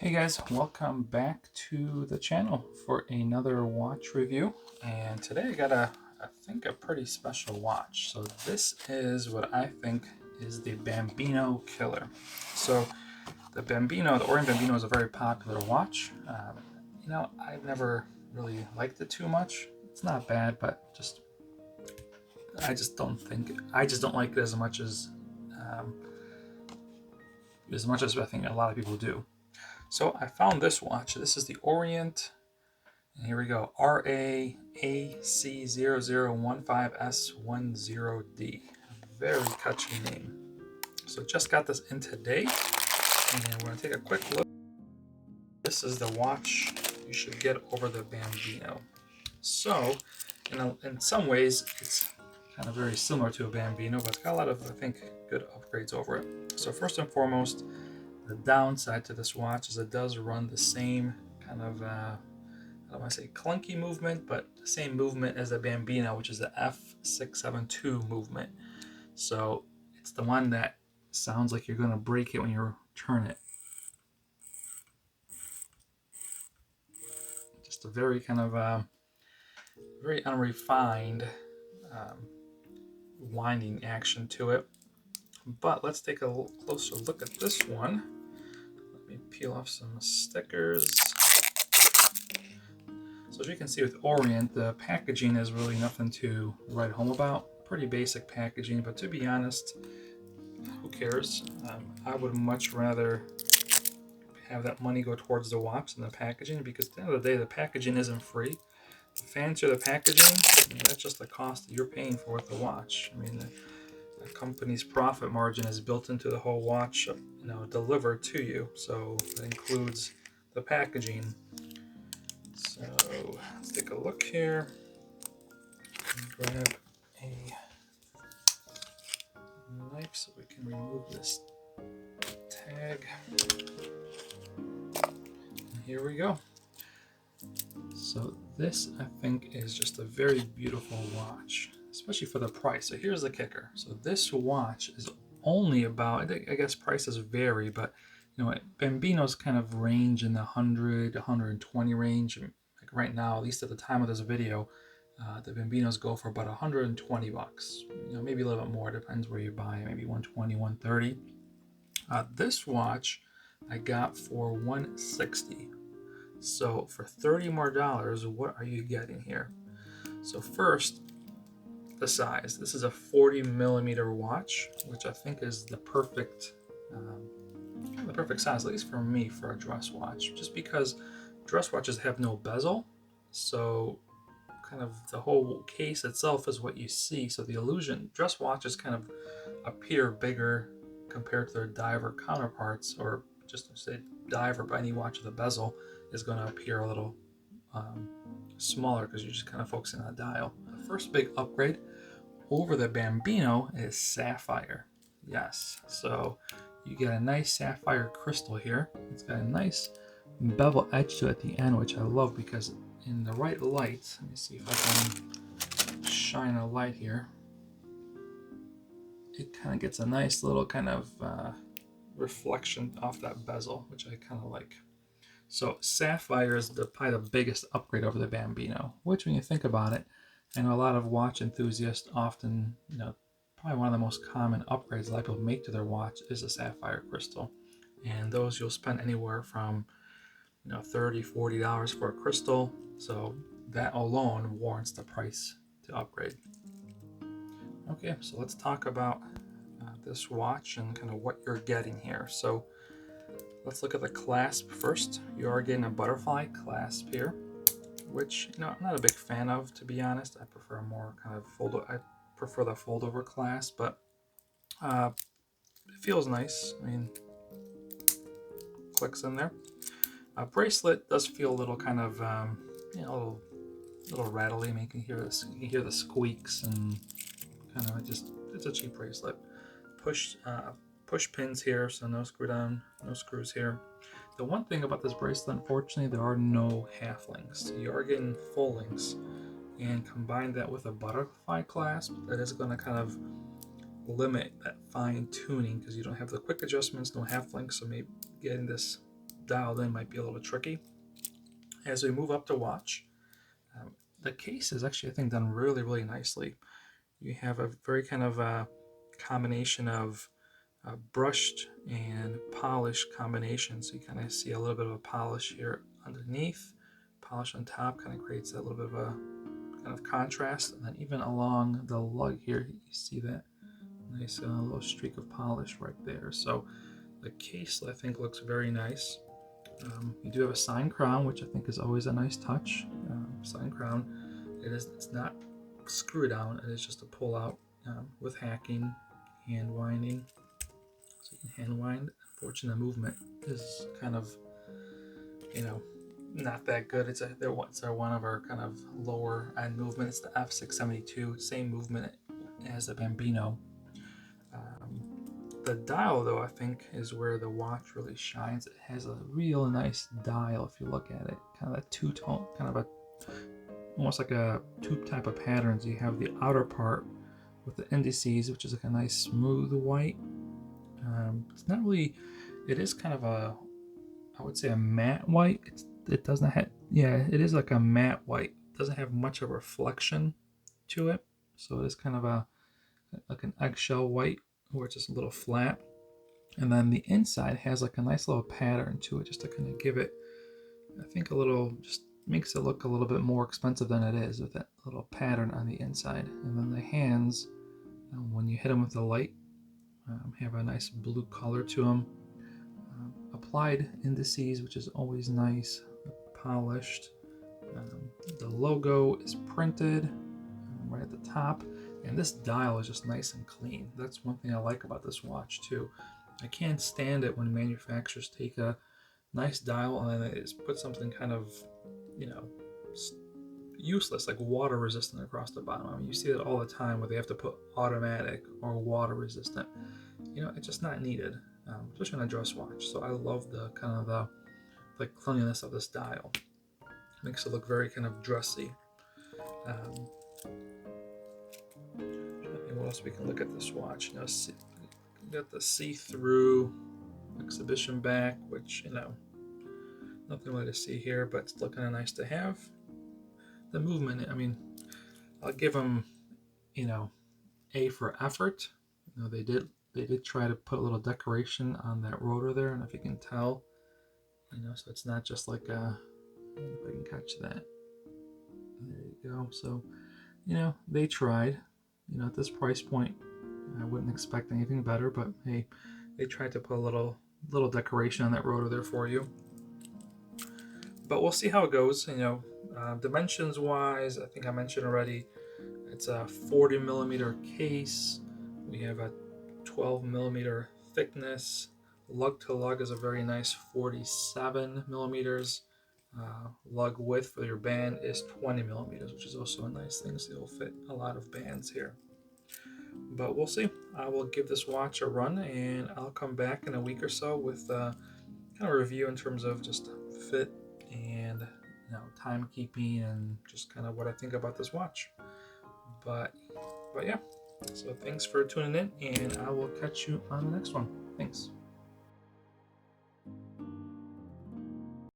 Hey guys, welcome back to the channel for another watch review. And today I got I think a pretty special watch. So this is what I think is the Bambino killer. So the Orient Bambino is a very popular watch. I've never really liked it too much. It's not bad, but I just don't like it as much as I think a lot of people do. So I found this watch. This is the Orient, and here we go, RA-AC0015S10D. Very catchy name. So just got this in today, and we're going to take a quick look. This is the watch you should get over the Bambino. So in some ways, it's kind of very similar to a Bambino, but it's got a lot of, I think, good upgrades over it. So first and foremost, the downside to this watch is it does run the same kind of, I don't want to say clunky movement, but the same movement as the Bambino, which is the F672 movement. So it's the one that sounds like you're going to break it when you turn it. Just a very kind of, very unrefined winding action to it. But let's take a closer look at this one. Let me peel off some stickers. So as you can see with Orient, the packaging is really nothing to write home about. Pretty basic packaging, but to be honest, who cares? I would much rather have that money go towards the watch than the packaging, because at the end of the day, the packaging isn't free. The fancier the packaging, that's just the cost that you're paying for with the watch. I mean, the company's profit margin is built into the whole watch, delivered to you. So that includes the packaging. So let's take a look here. Grab a knife so we can remove this tag. And here we go. So this, I think, is just a very beautiful watch, especially for the price. So here's the kicker. So this watch is only about, I guess prices vary, but Bambino's kind of range in the 100 to 120 range. Like right now, at least at the time of this video, the Bambinos go for about 120 bucks. Maybe a little bit more, depends where you buy it, maybe 120, 130. This watch I got for 160. So for $30 more, what are you getting here? So first, the size. This is a 40mm watch, which I think is the perfect size, at least for me, for a dress watch. Just because dress watches have no bezel, so kind of the whole case itself is what you see. So the illusion, dress watches kind of appear bigger compared to their diver counterparts, or just to say diver, by any watch with a bezel is going to appear a little smaller because you're just kind of focusing on the dial. The first big upgrade over the Bambino is sapphire. Yes, so you get a nice sapphire crystal here. It's got a nice bevel edge to it at the end, which I love, because in the right light, let me see if I can shine a light here, it kind of gets a nice little kind of reflection off that bezel, which I kind of like. So sapphire is probably the biggest upgrade over the Bambino, which when you think about it, I know a lot of watch enthusiasts often, probably one of the most common upgrades a lot of people make to their watch is a sapphire crystal. And those you'll spend anywhere from, $30, $40 for a crystal. So that alone warrants the price to upgrade. Okay, so let's talk about this watch and kind of what you're getting here. So let's look at the clasp first. You are getting a butterfly clasp here, which I'm not a big fan of, to be honest. I prefer more kind of I prefer the fold-over clasp, but it feels nice. I mean, clicks in there. Bracelet does feel a little kind of a little rattly. I mean, you can hear this. You can hear the squeaks and kind of it's a cheap bracelet. Push pins here, so no screw down, no screws here. The one thing about this bracelet, unfortunately, there are no half links. So you are getting full links, and combine that with a butterfly clasp, that is going to kind of limit that fine tuning, because you don't have the quick adjustments, no half links. So maybe getting this dialed in might be a little tricky. As we move up to watch, the case is actually, I think, done really, really nicely. You have a very kind of combination of brushed and polished combination. So you kind of see a little bit of a polish here underneath, polish on top, kind of creates that little bit of a kind of contrast. And then even along the lug here, you see that nice little streak of polish right there. So the case, I think, looks very nice. You do have a sign crown, which I think is always a nice touch. Sign crown, it's not screw down, it is just a pull out with hacking, hand winding. So you can hand wind. Unfortunately, the movement is kind of, not that good. It's one of our kind of lower end movements. It's the F672, same movement as the Bambino. The dial, though, I think is where the watch really shines. It has a real nice dial if you look at it. Kind of a two-tone, almost like a two type of patterns. You have the outer part with the indices, which is like a nice smooth white. It's not really, it is kind of I would say a matte white. It doesn't have, it is like a matte white. It doesn't have much of a reflection to it. So it is kind of like an eggshell white, where it's just a little flat. And then the inside has like a nice little pattern to it, just to kind of give it, I think, just makes it look a little bit more expensive than it is, with that little pattern on the inside. And then the hands, when you hit them with the light, have a nice blue color to them. Applied indices, which is always nice, polished. The logo is printed right at the top. And this dial is just nice and clean. That's one thing I like about this watch too. I can't stand it when manufacturers take a nice dial and then they just put something kind of, useless, like water resistant across the bottom. I mean, you see it all the time where they have to put automatic or water resistant. It's just not needed, especially on a dress watch. So I love the kind of the cleanliness of this dial. Makes it look very kind of dressy. What else we can look at this watch? We got the see-through exhibition back, which nothing really to see here, but it's still kind of nice to have. The movement, I mean, I'll give them, A for effort. They did try to put a little decoration on that rotor there, and if you can tell, so it's not just like if I can catch that. There you go. So, they tried. At this price point, I wouldn't expect anything better, but hey, they tried to put a little decoration on that rotor there for you. But we'll see how it goes. Dimensions wise, I think I mentioned already, it's a 40 millimeter case. We have a 12 millimeter thickness. Lug to lug is a very nice 47 millimeters. Lug width for your band is 20 millimeters, which is also a nice thing, so you'll fit a lot of bands here. But we'll see. I will give this watch a run, and I'll come back in a week or so with kind of a review in terms of just fit and timekeeping and just kind of what I think about this watch. But yeah, so thanks for tuning in, and I will catch you on the next one. Thanks.